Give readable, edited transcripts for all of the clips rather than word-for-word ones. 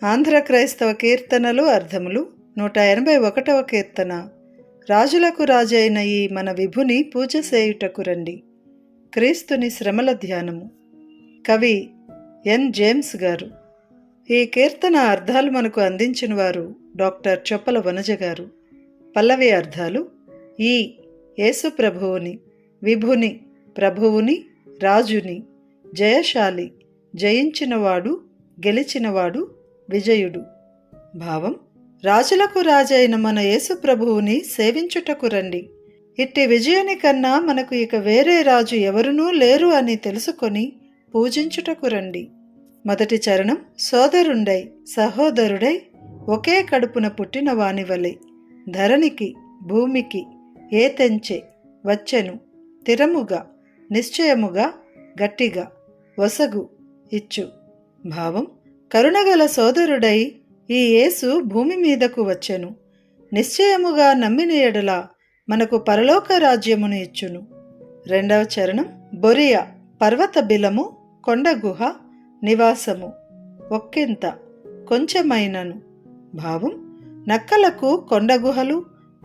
ఆంధ్ర క్రైస్తవ కీర్తనలు అర్థములు 181వ కీర్తన. రాజులకు రాజైన ఈ మన విభుని పూజ చేయుటకు రండి. క్రీస్తుని శ్రమల ధ్యానము. కవి ఎన్ జేమ్స్ గారు. ఈ కీర్తన అర్థాలు మనకు అందించిన వారు డాక్టర్ చొప్పల వనజ గారు. పల్లవి అర్థాలు: ఈ యేసు ప్రభువుని, విభుని, ప్రభువుని, రాజుని, జయశాలి, జయించినవాడు, గెలిచినవాడు, విజయుడు. భావం: రాజులకు రాజైన మన యేసు ప్రభువుని సేవించుటకు రండి. ఇట్టి విజయుని కన్నా మనకు ఇక వేరే రాజు ఎవరునూ లేరు అని తెలుసుకొని పూజించుటకు రండి. మొదటి చరణం: సోదరుండై సహోదరుడై ఒకే కడుపున పుట్టిన వానివలే ధరణికి భూమికి ఏ తెంచె వచ్చెను తిరముగా నిశ్చయముగా గట్టిగా వసగు ఇచ్చు. భావం: కరుణగల సోదరుడై ఈ యేసు భూమి మీదకు వచ్చెను. నిశ్చయముగా నమ్మిన ఎడల మనకు పరలోక రాజ్యమును ఇచ్చును. రెండవ చరణం: బొరియ పర్వత బిలము కొండ గుహ నివాసము ఒక్కింత కొంచెమైనను. భావం: నక్కలకు కొండ గుహలు,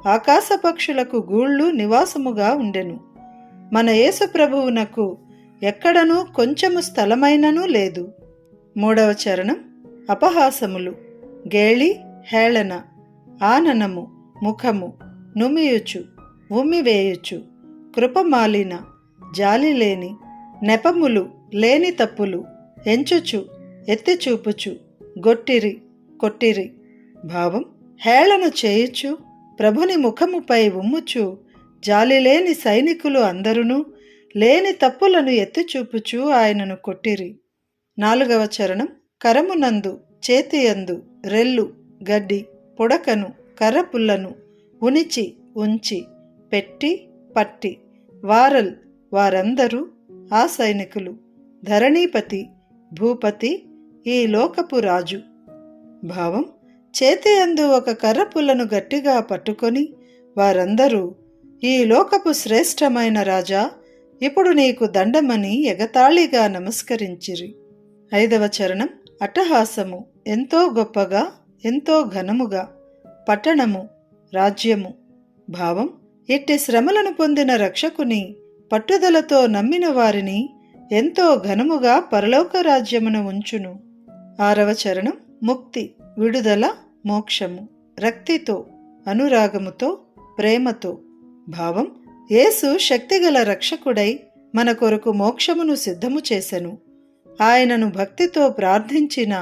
ఆకాశ పక్షులకు గూళ్ళు నివాసముగా ఉండెను. మన యేసు ప్రభువునకు ఎక్కడనూ కొంచెము స్థలమైనను లేదు. మూడవ చరణం: అపహాసములు గేళి హేళన ఆననము ముఖము నుమియుచు ఉమ్మివేయుచు కృపమాలిన జాలిలేని నెపములు లేని తప్పులు ఎంచుచు ఎత్తిచూపుచు గొట్టిరి కొట్టిరి. భావం: హేళన చేయుచు ప్రభుని ముఖముపై ఉమ్ముచు జాలిలేని సైనికులు అందరును లేని తప్పులను ఎత్తిచూపుచు ఆయనను కొట్టిరి. నాలుగవ చరణం: కరమునందు చేతియందు రెల్లు గడ్డి పుడకను కర్రపుల్లను ఉనిచి ఉంచి పెట్టి పట్టి వారల్ వారందరూ ఆ సైనికులు ధరణీపతి భూపతి ఈ లోకపు రాజు. భావం: చేతియందు ఒక కర్రపుల్లను గట్టిగా పట్టుకొని వారందరూ ఈ లోకపు శ్రేష్టమైన రాజా ఇప్పుడు నీకు దండమని ఎగతాళిగా నమస్కరించిరి. ఐదవ చరణం: అట్టహాసము ఎంతో గొప్పగా ఎంతో ఘనముగా పట్టణము రాజ్యము. భావం: ఇట్టి శ్రమలను పొందిన రక్షకుని పట్టుదలతో నమ్మిన వారిని ఎంతో ఘనముగా పరలోక రాజ్యమును ఉంచును. ఆరవ చరణం: ముక్తి విడుదల మోక్షము రక్తితో అనురాగముతో ప్రేమతో. భావం: యేసు శక్తిగల రక్షకుడై మన కొరకు మోక్షమును సిద్ధము చేసెను. ఆయనను భక్తితో ప్రార్థించిన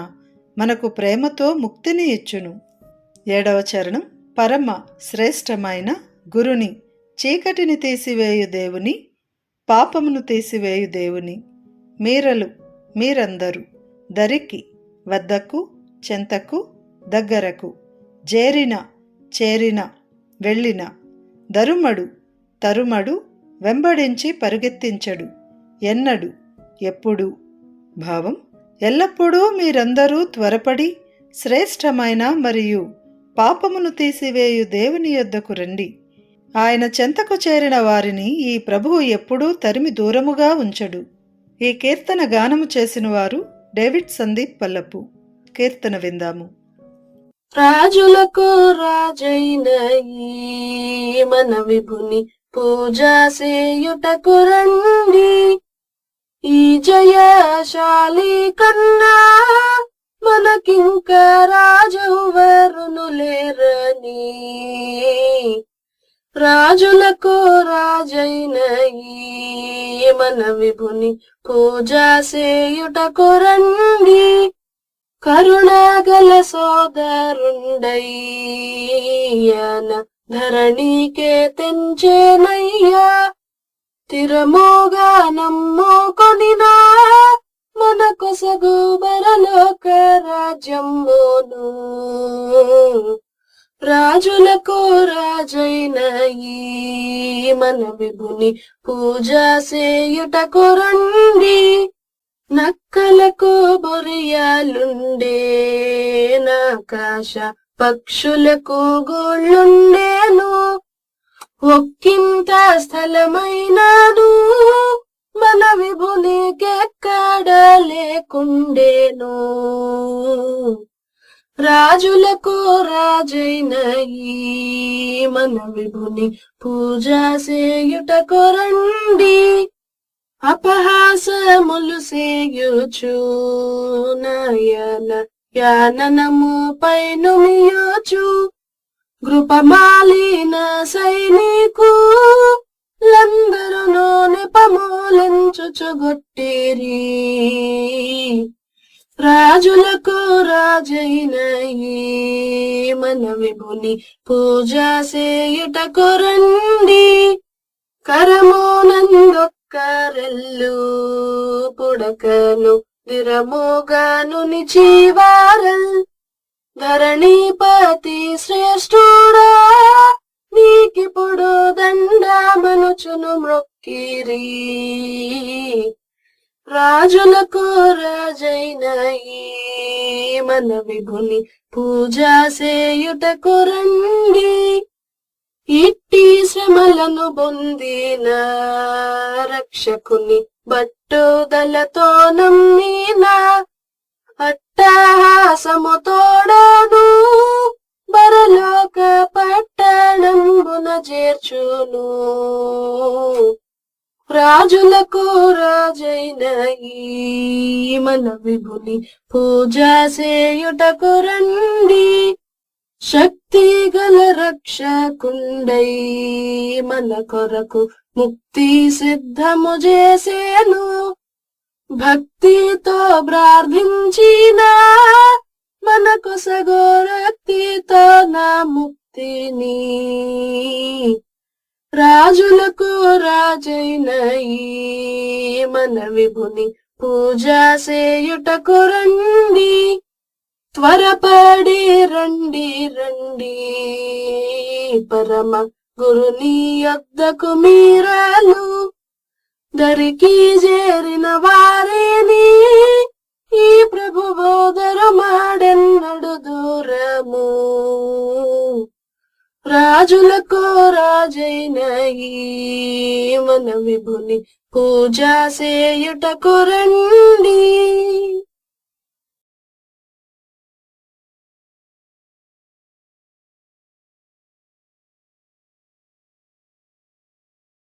మనకు ప్రేమతో ముక్తిని ఇచ్చును. ఏడవ చరణం: పరమ శ్రేష్టమైన గురుని చీకటిని తీసివేయు దేవుని పాపమును తీసివేయు దేవుని మీరలు మీరందరూ దరికి వద్దకు చెంతకు దగ్గరకు చేరిన చేరిన వెళ్ళిన దరుమడు తరుమడు వెంబడించి పరుగెత్తించడు ఎన్నడు ఎప్పుడు. భావం: ఎల్లప్పుడూ మీరందరూ త్వరపడి శ్రేష్టమైన మరియు పాపమును తీసివేయు దేవుని యొద్దకు రండి. ఆయన చెంతకు చేరిన వారిని ఈ ప్రభువు ఎప్పుడూ తరిమి దూరముగా ఉంచడు. ఈ కీర్తన గానము చేసిన వారు డేవిడ్ సందీప్ పల్లపు. కీర్తన విందాము. రాజులకు రాజైన ఈ మన విభుని పూజ చేయుటకు రండి. ఈ జయశాలి కన్నా మనకింక రాజెవరును లేరని. రాజులకు రాజైన ఈ మన విభుని పూజ చేయుటకు రండి. కరుణగల సోదరుండై ధరణికే తెంచేనయ్యా తిరమోగా నమ్ముకొనినా మన కొసగు పరలోక రాజ్యమును. రాజులకు రాజైన ఈ మన విభుని పూజ చేయుటకు రండి. నక్కలకు బొరియాలుండే నాకాశ పక్షులకు గోళ్ళుండేను. ఒక్కింత స్థలమైనను మన విభునికెక్కడ లేకుండేను. రాజులకు రాజైన ఈ మన విభుని పూజ చేయుటకు రండి. అపహాసములు సేయుచు నయన యాననము పైనుమియోచు కృపమాలిన సైనికులందరూ నిపమూలించుచుగొట్టిరి. రాజులకు రాజైన ఈ మన విభుని పూజ చేయుటకు రండి. కరమునందొక్కరెల్లు పుడకను దిరముగాను నిచివారల్ ధరణిపతి శ్రేష్ఠుడా నీకిప్పుడు దండమనుచును మ్రొక్కిరి. రాజులకు రాజైన ఈ మన విభుని పూజ చేయుటకు రండి. ఇట్టి శ్రమలను పొందిన రక్షకుని బట్టుదలతో నమ్మిన అట్టహాసము తోడను పరలోక పట్టణంబున చేర్చును. రాజులకు రాజైన ఈ మన విభుని పూజ చేయుటకు రండి. శక్తి గల రక్షకుండై మన కొరకు ముక్తి సిద్ధము చేసేను. భక్తితో ప్రార్థించిన మనకు సగోరక్తితో నా ముక్తిని. రాజులకు రాజైన ఈ మన విభుని పూజ చేయుటకు రండి. త్వరపడి రండి రండి పరమ గురుని యొద్దకు మీరాలు దరికి చేరిన వారిని ఈ ప్రభు బోధరు మాడెన్నడు దూరము. రాజులకు రాజైన ఈ మన విభుని పూజ చేయుటకు రండి.